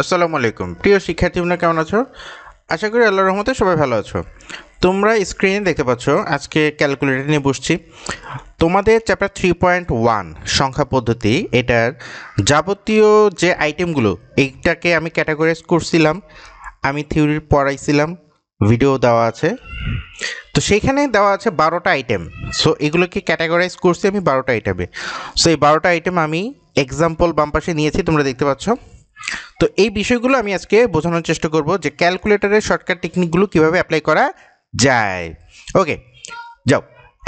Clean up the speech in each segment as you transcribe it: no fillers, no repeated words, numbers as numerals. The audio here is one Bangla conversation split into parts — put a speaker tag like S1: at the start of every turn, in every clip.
S1: আসসালামু আলাইকুম প্রিয় শিক্ষার্থী তোমরা কেমন আছো? আশা করি আল্লাহর রহমতে সবাই ভালো আছো। তোমরা স্ক্রিনে দেখতে পাচ্ছ আজকে ক্যালকুলেটর নিয়ে বসছি। তোমাদের চ্যাপ্টার 3.1 সংখ্যা পদ্ধতি, এটার যাবতীয় যে আইটেমগুলো এইটাকে আমি ক্যাটাগরাইজ করছিলাম, আমি থিওরি পড়াইছিলাম, ভিডিও দেওয়া আছে। তো সেইখানে দেওয়া আছে 12টা আইটেম। সো এগুলোকে ক্যাটাগরাইজ করছি আমি 12টা আইটেমে। সো এই 12টা আইটেম আমি এক্সাম্পল বাম পাশে নিয়েছি, তোমরা দেখতে পাচ্ছ। তো এই বিষয়গুলো আমি আজকে বোঝানোর চেষ্টা করব যে ক্যালকুলেটরের শর্টকাট টেকনিকগুলো কিভাবে অ্যাপ্লাই করা যায়। ওকে, যাও।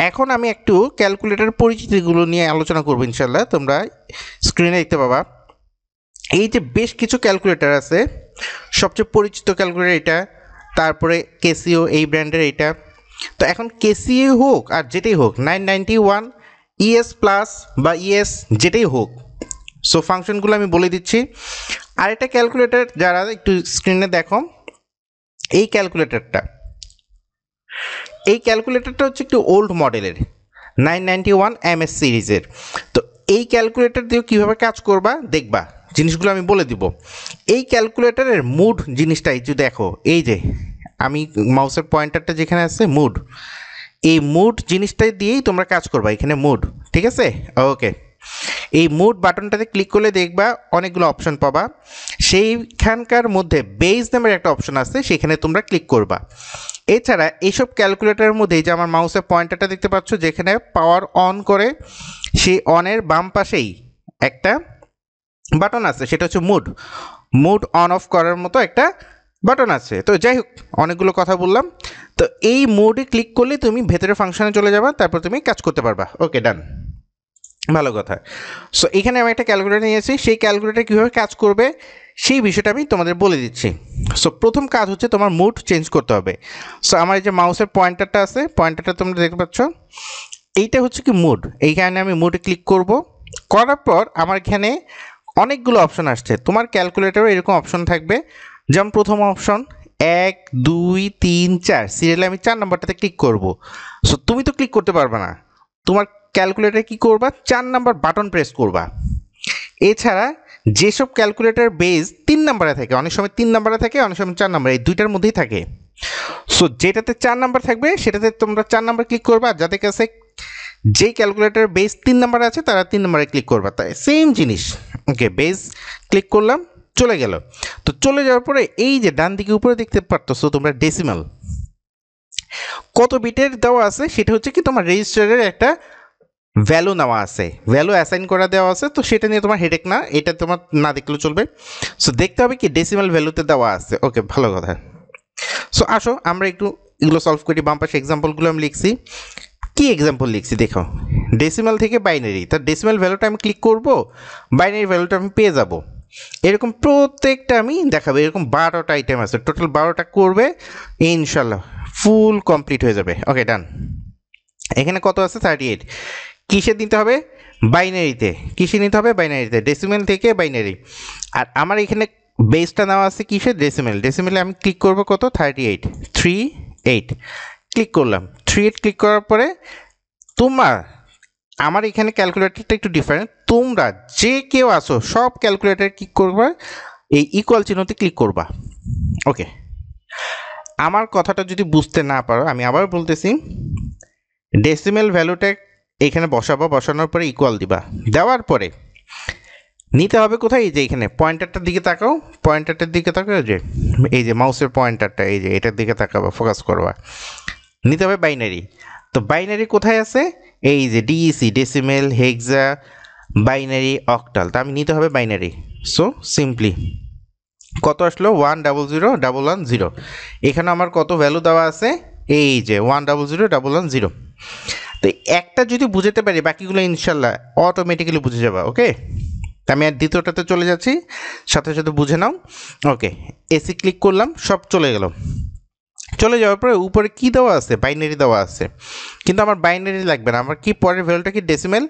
S1: এখন আমি একটু ক্যালকুলেটরের পরিচিতিগুলো নিয়ে আলোচনা করবো ইনশাল্লাহ। তোমরা স্ক্রিনে দেখতে পাবা এই যে বেশ কিছু ক্যালকুলেটর আছে। সবচেয়ে পরিচিত ক্যালকুলেটর এটা, তারপরে কেসিও এই ব্র্যান্ডের এটা। তো এখন কেসিও হোক আর যেটাই হোক 991 ইএস প্লাস বা ইএস যেটাই হোক, সো ফাংশনগুলো আমি বলে দিচ্ছি। আর একটা ক্যালকুলেটর যারা একটু স্ক্রিনে দেখো, এই ক্যালকুলেটরটা হচ্ছে একটু ওল্ড মডেলের 991 MS সিরিজের। তো এই ক্যালকুলেটর দিয়ে কীভাবে কাজ করবা দেখবা, জিনিসগুলো আমি বলে দিব। এই ক্যালকুলেটরের মুড জিনিসটা একটু দেখো, এই যে আমি মাউসের পয়েন্টারটা যেখানে আছে মুড, এই মুড জিনিসটা দিয়েই তোমরা কাজ করবা। এখানে মুড, ঠিক আছে? ওকে, এই মুড বাটনটাতে ক্লিক করলে দেখবা অনেকগুলো অপশন পাবা। সেইখানকার মধ্যে বেজ নামের একটা অপশন আছে, সেখানে তোমরা ক্লিক করবা। এছাড়া এইসব ক্যালকুলেটরের মধ্যে যে আমার মাউসের পয়েন্টারটা দেখতে পাচ্ছ যেখানে পাওয়ার অন করে, সেই অনের বাম পাশেই একটা বাটন আছে, সেটা হচ্ছে মুড অন অফ করার মতো একটা বাটন আছে। তো যাই হোক, অনেকগুলো কথা বললাম। তো এই মোডে ক্লিক করলে তুমি ভেতরে ফাংশনে চলে যাবা, তারপর তুমি কাজ করতে পারবা। ওকে, ডান, ভালো কথা। সো এখানে আমি একটা ক্যালকুলেটর নিয়েছি, সেই ক্যালকুলেটর কীভাবে কাজ করবে সেই বিষয়টা আমি তোমাদের বলে দিচ্ছি। সো প্রথম কাজ হচ্ছে তোমার মুড চেঞ্জ করতে হবে। সো আমার এই যে মাউসের পয়েন্টারটা আছে, পয়েন্টারটা তোমরা দেখতে পাচ্ছ, এইটা হচ্ছে কি মুড। এইখানে আমি মুডে ক্লিক করব। করার পর আমার এখানে অনেকগুলো অপশন আসছে। তোমার ক্যালকুলেটরও এরকম অপশন থাকবে। যেমন প্রথম অপশন 1 2 3 4, সিরিয়ালে আমি 4 নাম্বারটাতে ক্লিক করব। সো তুমি তো ক্লিক করতে পারবে না, তোমার ক্যালকুলেটরে কি করবা, 4 নাম্বার বাটন প্রেস করবা। এছাড়া যেসব ক্যালকুলেটর বেস 3 নাম্বারে থাকে, অনেক সময় 3 নাম্বারে থাকে, অনেক সময় 4 নাম্বার, এই দুইটার মধ্যেই থাকে। সো যেটাতে 4 নাম্বার থাকবে সেটাতে তোমরা 4 নাম্বার ক্লিক করবা। যাদের কাছে যেই ক্যালকুলেটর বেস 3 নাম্বারে আছে তারা 3 নাম্বারে ক্লিক করবা। তাই সেম জিনিস। ওকে, বেস ক্লিক করলাম, চলে গেল। তো চলে যাওয়ার পরে এই যে ডান দিকে উপরে দেখতে পারতেছো তোমরা ডেসিমাল কত বিটের দেওয়া আছে, সেটা হচ্ছে কি তোমার রেজিস্টারের একটা ভ্যালু নেওয়া আছে, ভ্যালু অ্যাসাইন করা দেওয়া আছে। তো সেটা নিয়ে তোমার হেডেক না, এটা তোমার না দেখলেও চলবে। সো দেখতে হবে কি ডেসিমাল ভ্যালুতে দেওয়া আছে। ওকে, ভালো কথা। সো আসো আমরা একটু এগুলো সলভ করি। বাম পাশে এক্সাম্পলগুলো আমি লিখছি। কি এক্সাম্পল লিখছি দেখো, ডেসিমাল থেকে বাইনারি। তার ডেসিমাল ভ্যালুটা আমি ক্লিক করব, বাইনারি ভ্যালুটা আমি পেয়ে যাব। এরকম প্রত্যেকটা আমি দেখাবো। এরকম 12টা আইটেম আছে, টোটাল 12টা করবে, ইনশাল্লাহ ফুল কমপ্লিট হয়ে যাবে। ওকে, ডান। এখানে কত আছে? 38। কিসে দিতে হবে? বাইনারিতে। কিসে নিতে হবে? বাইনারিতে, ডেসিমেল থেকে বাইনারি। আর আমার এখানে বেসটা নেওয়া আছে কিসে? ডেসিমেল। ডেসিমেলে আমি ক্লিক করব কত? 38 38 ক্লিক করলাম। 38 ক্লিক করার পরে তোমার, আমার এখানে ক্যালকুলেটরটা একটু ডিফারেন্ট। তোমরা যে কেউ আসো সব ক্যালকুলেটর ক্লিক করবা, এই ইকুয়াল চিহ্নতে ক্লিক করবা। ওকে, আমার কথাটা যদি বুঝতে না পারো আমি আবার বলতেছি, ডেসিমেল ভ্যালুটা এইখানে বসাবো, বসানোর পরে ইকুয়াল দিবা। দেওয়ার পরে নিতে হবে কোথায়? এই যে এখানে পয়েন্টারটার দিকে তাকাও, পয়েন্টারটার দিকে তাকাও, যে এই যে মাউসের পয়েন্টারটা, এই যে এটার দিকে তাকাবা, ফোকাস করবা। নিতে হবে বাইনারি। তো বাইনারি কোথায় আছে? এই যে ডিইসি, ডেসিমেল, হেক্সা, বাইনারি, অক্টাল। তা আমি নিতে হবে বাইনারি। সো সিম্পলি কত আসলো? 1000110। এখানে আমার কত ভ্যালু দেওয়া আছে? এই যে 1000110। তো একটা যদি বুঝতে পারি বাকিগুলো ইনশাল্লাহ অটোমেটিক্যালি বুঝে যাবা। ওকে, আমি আর দ্বিতীয়টাতে চলে যাচ্ছি, সাথে সাথে বুঝে নাও। ওকে, এসি ক্লিক করলাম, সব চলে গেল। চলে যাওয়ার পরে উপরে কি দেওয়া আছে? বাইনারি দেওয়া আছে। কিন্তু আমার বাইনারি লাগবে না, আমার কি পরের ভ্যালুটা কি? ডেসিমেল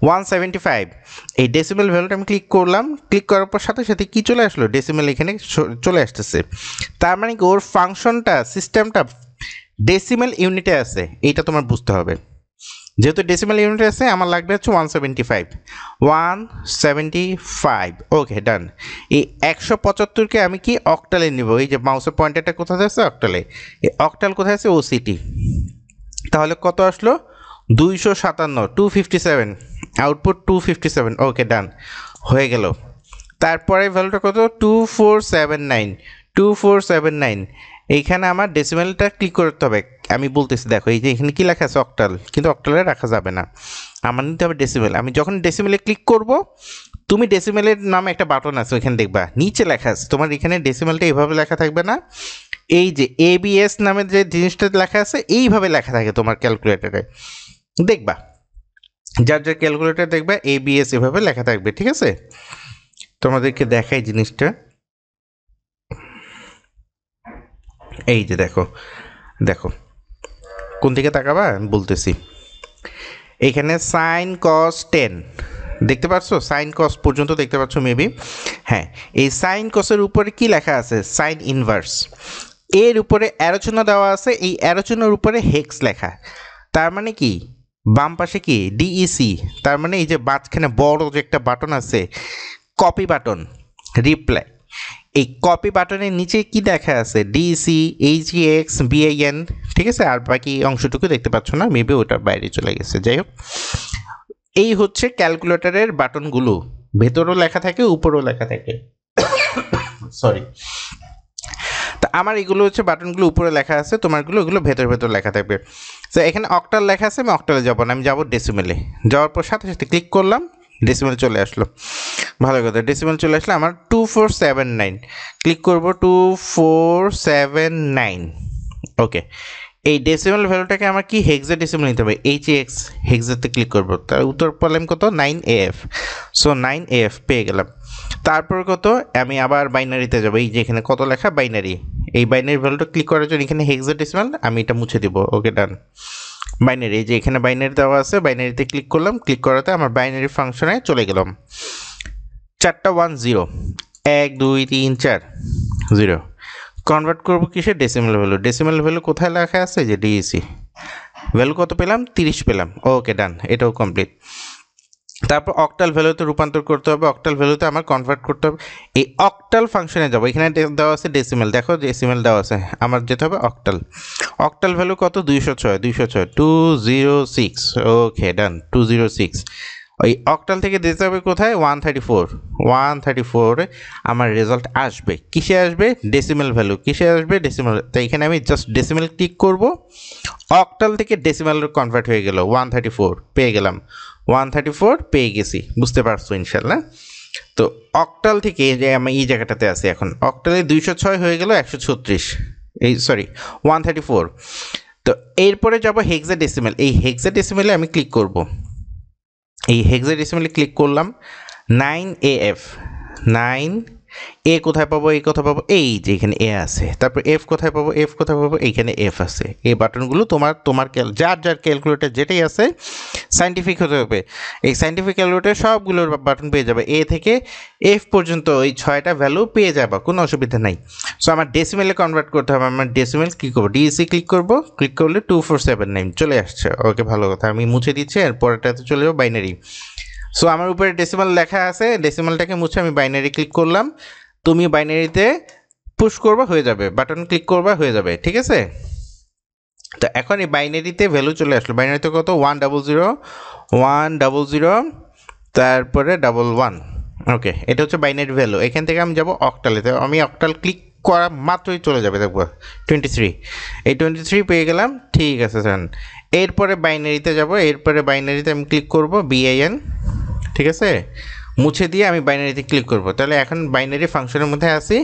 S1: 175। এই ডেসিমেল ভ্যালুটা আমি ক্লিক করলাম। ক্লিক করার পর সাথে সাথে কি চলে আসলো? ডেসিমেল এখানে চলে আসতেছে। তার মানে কি ওর ফাংশনটা, সিস্টেমটা ডেসিমেল ইউনিটে আছে, এইটা তোমার বুঝতে হবে। যেহেতু ডেসিমাল ইউনিট আছে, আমার লাগবে হচ্ছে 175। 175। ওকে, ডান। এই 175কে আমি কি অক্টালে নিব, এই যে মাউসের পয়েন্টারটা কোথায় আছে অক্টালে, এই অক্টাল কোথায় আছে ওসিটি, তাহলে কত আসলো 257 257, আউটপুট 257, ওকে ডান হয়ে গেল। তারপরে ভ্যালুটা কত 2479 2479, এইখানে আমার ডেসিমেলটা ক্লিক করতে হবে, আমি বলতেছি দেখো এই যে এখানে কি লেখা আছে অক্টাল, কিন্তু অক্টালে রাখা যাবে না, আমার নিতে হবে ডেসিমেল। আমি যখন ডেসিমেলে ক্লিক করব, তুমি ডেসিমেলের নামে একটা বাটন আছে ওইখানে দেখবা নিচে লেখা আছে, তোমার এখানে ডেসিমেলটা এইভাবে লেখা থাকবে না, এই যে এবিএস নামের যে জিনিসটা লেখা আছে এইভাবে লেখা থাকে তোমার ক্যালকুলেটরে, দেখবা যার যার ক্যালকুলেটর দেখবা এবিএস এভাবে লেখা থাকবে, ঠিক আছে। তোমাদেরকে দেখাই জিনিসটা, এই যে দেখো দেখো কোন দিকে তাকাবা আমি বলতেছি, এখানে সাইন কস 10 দেখতে পাচ্ছ, সাইন কস পর্যন্ত দেখতে পাচ্ছ মেবি, হ্যাঁ এই সাইন কসের উপরে কি লেখা আছে সাইন ইনভার্স, এর উপরে অ্যারো চিহ্ন দেওয়া আছে, এই অ্যারো চিহ্নের উপরে হেক্স লেখা, তার মানে কি বাম পাশে কি ডিইসি, তার মানে এই যে মাঝখানে বড় যে একটা বাটন আছে কপি বাটন রিপ্লাই, এই কপি বাটনের নিচে কি দেখা আছে ডিসি এইচএক্স বিআইএন, ঠিক আছে, আর বাকি অংশটুকু দেখতে পাচ্ছ না, মেবি ওটা বাইরে চলে গেছে, যাই হোক এই হচ্ছে ক্যালকুলেটরের বাটনগুলো, ভেতরেও লেখা থাকে উপরেও লেখা থাকে, সরি। তা আমার এগুলো হচ্ছে বাটনগুলো উপরে লেখা আছে, তোমারগুলো এগুলো ভেতর ভেতর লেখা থাকবে। তো এখানে অক্টাল লেখা আছে, আমি অক্টালে যাবো না, আমি যাবো ডেসিমেলে, যাওয়ার পর সাথে সাথে ক্লিক করলাম, ডেসিমেল চলে আসলো, ভালো কথা ডেসিমেল চলে আসলে আমার 2479, ক্লিক করব 2479, ওকে। এই ডেসিমেল ভ্যালুটাকে আমার কি হেক্সা ডেসিমেল নিতে হবে, এইচএক্স হেক্সাতে ক্লিক করবো, তার উত্তর পেলাম কত 9AF, সো 9AF পেয়ে গেলাম। তারপর কত আমি আবার বাইনারিতে যাবো, এই যে এখানে কত লেখা বাইনারি, এই বাইনারি ভ্যালুটা ক্লিক করার জন্য এখানে হেক্সা ডেসিমেল, আমি এটা মুছে দিব, ওকে ডান। বাইনারি এই যে এখানে বাইনারি দেওয়া আছে, বাইনারিতে ক্লিক করলাম, ক্লিক করাতে আমার বাইনারি ফাংশনে চলে গেলাম, 4টা 1 0, 1 2 3 4 0, কনভার্ট করবো কিসে ডেসিমেল ভ্যালু, ডেসিমেল ভ্যালু কোথায় লেখা আছে যে ডিইসি, ভ্যালু কত পেলাম 30 পেলাম, ওকে ডান এটাও কমপ্লিট। তারপর অক্টাল ভ্যালুতে রূপান্তর করতে হবে, অক্টাল ভ্যালুতে আমার কনভার্ট করতে হবে, এই অক্টাল ফাংশনে যাবো, এখানে দেওয়া আছে ডেসিমেল, দেখো ডেসিমেল দেওয়া আছে, আমার যেতে হবে অক্টাল, অক্টাল ভ্যালু কত 206 206, ওকে ডান 206, ওই অক্টাল থেকে দিতে হবে কোথায় 134 আমার রেজাল্ট আসবে, কিসে আসবে ডেসিমেল ভ্যালু, কিসে আসবে ডেসিমেল, তাই এখানে আমি জাস্ট ডেসিমেল ক্লিক করব, অক্টাল থেকে ডেসিমেল কনভার্ট হয়ে গেল 134 পেয়ে গেলাম, 134 পেয়ে গেছি, বুঝতে পারছো ইনশাল্লাহ। তো অক্টাল থেকে যে আমি এই জায়গাটাতে আছি এখন, অক্টালে 206 হয়ে গেল 136, এই সরি 134, তো এরপরে যাব হেক্সাডেসিমেল, এই হেক্সাডেসিমেলে আমি ক্লিক করব, এই হেক্সাডেসিমেলে ক্লিক করলাম 9AF, 9 এ কোথায় পাবো, এই কোথায় পাবো, এই যে এখানে এ আছে, তারপর এফ কোথায় পাবো, এফ কোথায় পাবো, এইখানে এফ আছে, এই বাটনগুলো তোমার যার যার ক্যালকুলেটার যেটাই আছে সাইন্টিফিক হতে হবে, এই সাইন্টিফিক ক্যালকুলেটার সবগুলোর বাটন পেয়ে যাবে, এ থেকে এফ পর্যন্ত ওই 6টা ভ্যালু পেয়ে যাবা, কোনো অসুবিধা নাই। সো আমার ডেসিমেলে কনভার্ট করতে হবে, আমার ডেসিমেল ক্লিক করবো, ডিএসি ক্লিক করবো, ক্লিক করলে 2479 চলে আসছে, ওকে ভালো কথা, আমি মুছে দিচ্ছি, আর পরেরটাতে চলে যাবো বাইনারি। সো আমার উপরে ডেসিমাল লেখা আছে, ডেসিমালটাকে মুছে আমি বাইনারি ক্লিক করলাম, তুমি বাইনারিতে পুশ করবা হয়ে যাবে, বাটন ক্লিক করবা হয়ে যাবে, ঠিক আছে। তো এখন এই বাইনারিতে ভ্যালু চলে আসলো, বাইনারিতে কত 100 তারপরে 11, ওকে এটা হচ্ছে বাইনারি ভ্যালু। এখান থেকে আমি যাব অক্টালে, আমি অক্টাল ক্লিক করা মাত্রই চলে যাবে, দেখবো 23, এই 23 পেয়ে গেলাম, ঠিক আছে স্যার। এরপরে বাইনারিতে যাব, এরপরে বাইনারিতে আমি ক্লিক করব বিআইএন, ঠিক আছে, মুছে দিয়ে আমি বাইনারিতে ক্লিক করব, তাহলে এখন বাইনারি ফাংশনের মধ্যে আসি,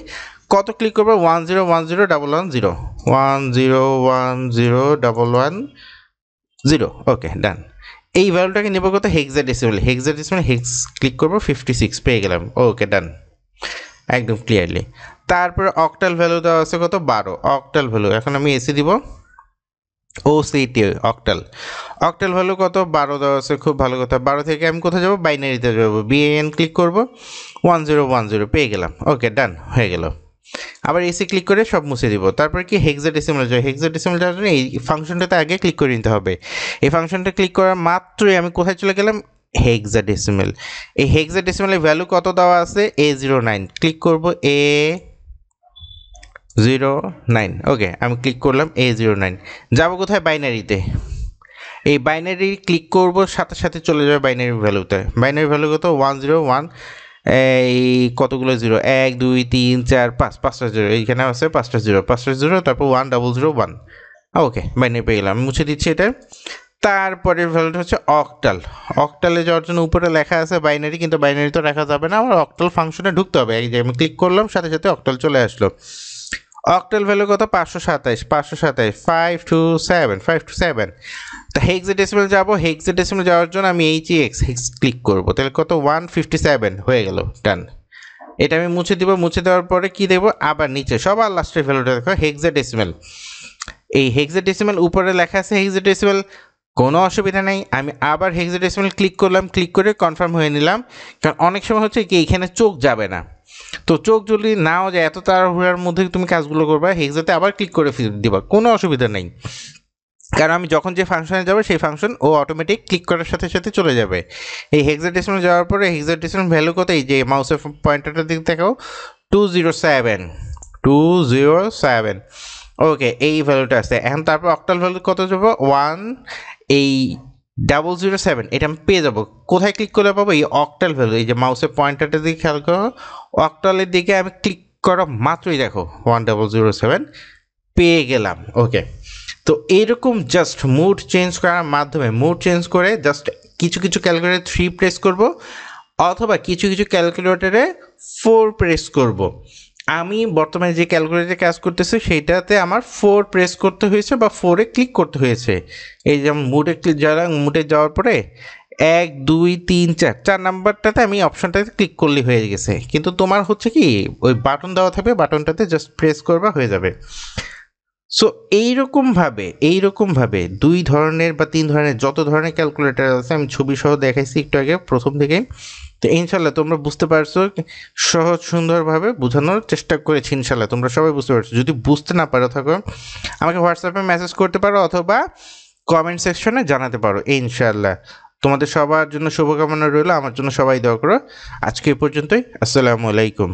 S1: কত ক্লিক করবো 10101110 ওকে ডান। এই ভ্যালুটাকে নেব কত হেক্সাডেসিমেল, হেক্স ক্লিক করবো 56 পেয়ে গেলাম, ওকে ডান একদম ক্লিয়ারলি। তারপরে অক্টাল ভ্যালু দেওয়া আছে কত 12, অক্টাল ভ্যালু এখন আমি এসি দিব, ওসিটি অক্টাল ভ্যালু কত 12 দেওয়া আছে, খুব ভালো কথা। 12 থেকে আমি কোথায় যাব বাইনারিতে যাবো, বিএএন ক্লিক করব 1010 পেয়ে গেলাম, ওকে ডান হয়ে গেল। আবার এসি ক্লিক করে সব মুছে দিব, তারপর কি হেক্সাডেসিমেল যাবে, হেক্সাডেসিমেল যাওয়ার জন্য এই ফাংশনটাতে আগে ক্লিক করে নিতে হবে, এই ফাংশনটা ক্লিক করার মাত্রই আমি কোথায় চলে গেলাম হেক্সাডেসিমেল। এই হেক্সাডেসিমেলের ভ্যালু কত দেওয়া আছে? A09। ক্লিক করব A09। ওকে, আমি ক্লিক করলাম A09। যাব কোথায়? বাইনারিতে। এই বাইনারি ক্লিক করব, সাথে সাথে চলে যাবে বাইনারি ভ্যালুতে। বাইনারি ভ্যালু কত? 101। এই কতগুলো জিরো? 1 2 3 4 5, 5টা জিরো এইখানে আছে, 5টা জিরো, তারপর 1001। ওকে, বাইনারি পেয়ে গেলাম। মুছে দিচ্ছি এটা। তারপরের ভ্যালুটা হচ্ছে অক্টাল। অক্টালে যাওয়ার জন্য উপরে লেখা আছে বাইনারি, কিন্তু বাইনারি তো রাখা যাবে না, আমার অক্টাল ফাংশনে ঢুকতে হবে। এই যে আমি ক্লিক করলাম, সাথে সাথে অক্টাল চলে আসলো। অক্টাল ভ্যালু কত? 527। 5 to 7। তো হেক্সাডেসিমেল যাব। হেক্সাডেসিমেল যাওয়ার জন্য আমি হেক্স ক্লিক করব। তাহলে কত? 157 হয়ে গেল। ডান। এটা আমি মুছে দিব। মুছে দেওয়ার পরে কি দেবো? আবার নিচে সবার লাস্টের ভ্যালুটা দেখো, হেক্সাডেসিমেল। এই হেক্সাডেসিমেল উপরে লেখা আছে হেক্সাডেসিমেল, কোনো অসুবিধা নেই। আমি আবার হেক্সাডেসিমেল ক্লিক করলাম, ক্লিক করে কনফার্ম হয়ে নিলাম। কারণ অনেক সময় হচ্ছে কি এখানে চোখ যাবে না, তো চোখ যদি নাও যায়, এত তাড়াহুড়ার মধ্যে তুমি কাজগুলো করবা, হেক্সাতে আবার ক্লিক করে দিবা, কোনো অসুবিধা নেই। কারণ আমি যখন যে ফাংশনে যাবো সেই ফাংশন ও অটোমেটিক ক্লিক করার সাথে সাথে চলে যাবে। এই হেক্সাডেসিমেল যাওয়ার পরে হেক্সাডেসিমেল ভ্যালু কত? এই যে মাউসের পয়েন্টারটার দিকে দেখাও, 207। ওকে, এই ভ্যালুটা আছে এখন। তারপর অক্টাল ভ্যালু কত যাবো? 1 এই 007, এটা আমি পেয়ে যাবো। কোথায় ক্লিক করলে পাবো? এই অক্টাল ভ্যালু। এই যে মাউসের পয়েন্টারটার দিকে খেয়াল করো, অক্টালের দিকে আমি ক্লিক করা মাত্রই দেখো 1007 পেয়ে গেলাম। ওকে, তো এইরকম জাস্ট মুড চেঞ্জ করার মাধ্যমে, মুড চেঞ্জ করে জাস্ট কিছু কিছু ক্যালকুলেটারে 3 প্রেস করব, অথবা কিছু কিছু ক্যালকুলেটরে 4 প্রেস করব। আমি বর্তমানে যে ক্যালকুলেটরে কাজ করতেছি সেইটাতে আমার 4 প্রেস করতে হয়েছে বা 4-এ ক্লিক করতে হয়েছে। এই যেমন মুডে মুডে যাওয়ার পরে 1 2 3 4 নাম্বারটাতে আমি অপশনটাতে ক্লিক করলে হয়ে গেছে। কিন্তু তোমার হচ্ছে কি ওই বাটন দেওয়া থাকবে, বাটনটাতে জাস্ট প্রেস করবা, হয়ে যাবে। সো এইরকমভাবে 2 ধরনের বা 3 ধরনের যত ধরনের ক্যালকুলেটর আছে আমি ছবি সহ দেখাইছি একটু আগে প্রথম থেকেই। তো ইনশাল্লাহ তোমরা বুঝতে পারছো, সহজ সুন্দরভাবে বোঝানোর চেষ্টা করেছি। ইনশাল্লাহ তোমরা সবাই বুঝতে পারছো। যদি বুঝতে না পারো থাকো, আমাকে হোয়াটসঅ্যাপে মেসেজ করতে পারো অথবা কমেন্ট সেকশনে জানাতে পারো। ইনশাল্লাহ তোমাদের সবার জন্য শুভকামনা রইল, আমার জন্য সবাই দোয়া করো। আজকে এই পর্যন্তই। আসসালামু আলাইকুম।